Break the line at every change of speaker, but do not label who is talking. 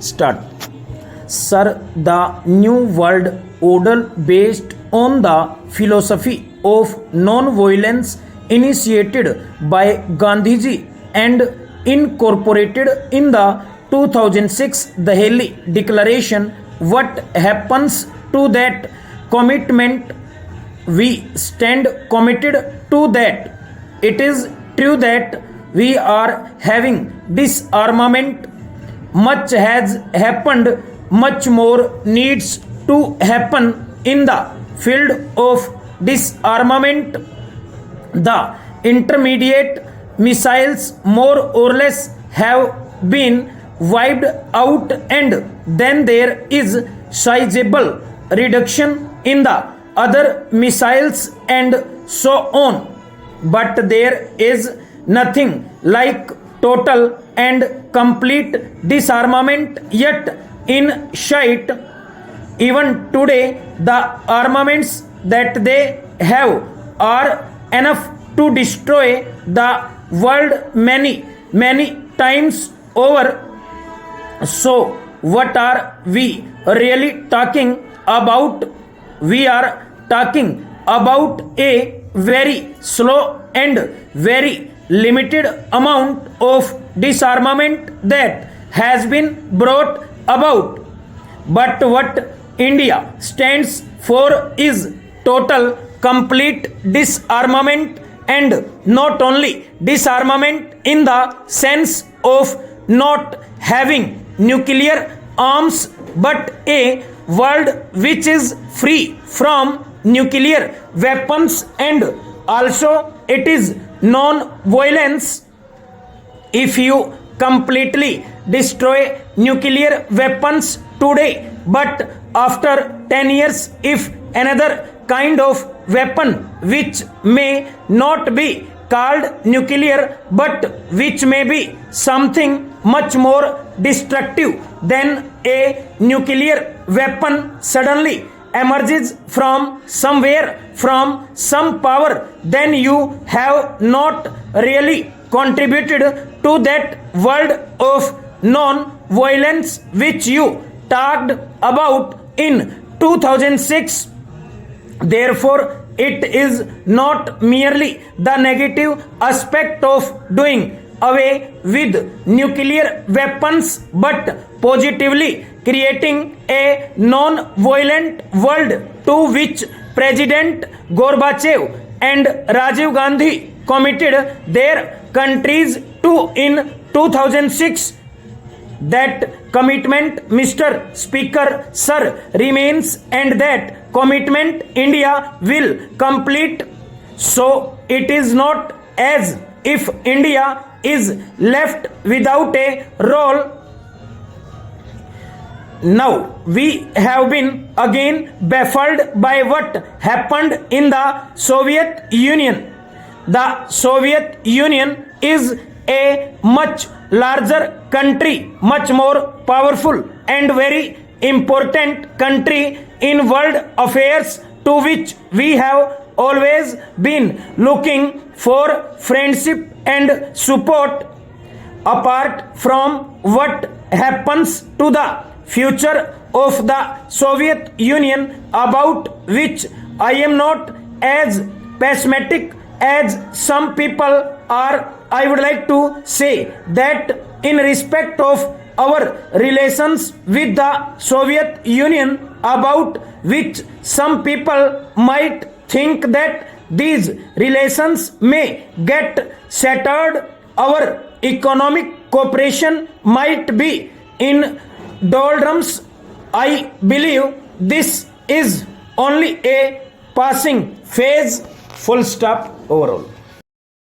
Start. Sir, the New World Order based on the philosophy of non-violence initiated by Gandhiji and incorporated in the 2006 Delhi Declaration. What happens to that commitment? We stand committed to that. It is true that we are having disarmament. Much has happened, much more needs to happen in the field of disarmament. The intermediate missiles more or less have been wiped out, and then there is sizable reduction in the other missiles and so on. But there is nothing like total and complete disarmament yet in sight. Even today, the armaments that they have are enough to destroy the world many times over. So, what are we really talking about? We are talking about a very slow and very limited amount of disarmament that has been brought about. But what India stands for is total, complete disarmament, and not only disarmament in the sense of not having nuclear arms, but a world which is free from nuclear weapons, and also it is non-violence. If you completely destroy nuclear weapons today, but after 10 years, if another kind of weapon which may not be called nuclear but which may be something much more destructive than a nuclear weapon suddenly emerges from somewhere, from some power, then you have not really contributed to that world of non-violence which you talked about in 2006. Therefore, it is not merely the negative aspect of doing away with nuclear weapons, but positively creating a non-violent world to which President Gorbachev and Rajiv Gandhi committed their countries to in 2006. That commitment, Mr. Speaker, sir, remains, and that commitment India will complete. So it is not as if India is left without a role. Now we have been again baffled by what happened in the Soviet Union. The Soviet Union is a much larger country, much more powerful and very important country in world affairs, to which we have always been looking for friendship and support. Apart from what happens to the future of the Soviet Union, about which I am not as pessimistic as some people are, I would like to say that in respect of our relations with the Soviet Union, about which some people might think that these relations may get shattered, our economic cooperation might be in doldrums. I believe this is only a passing phase. Full stop. Overall.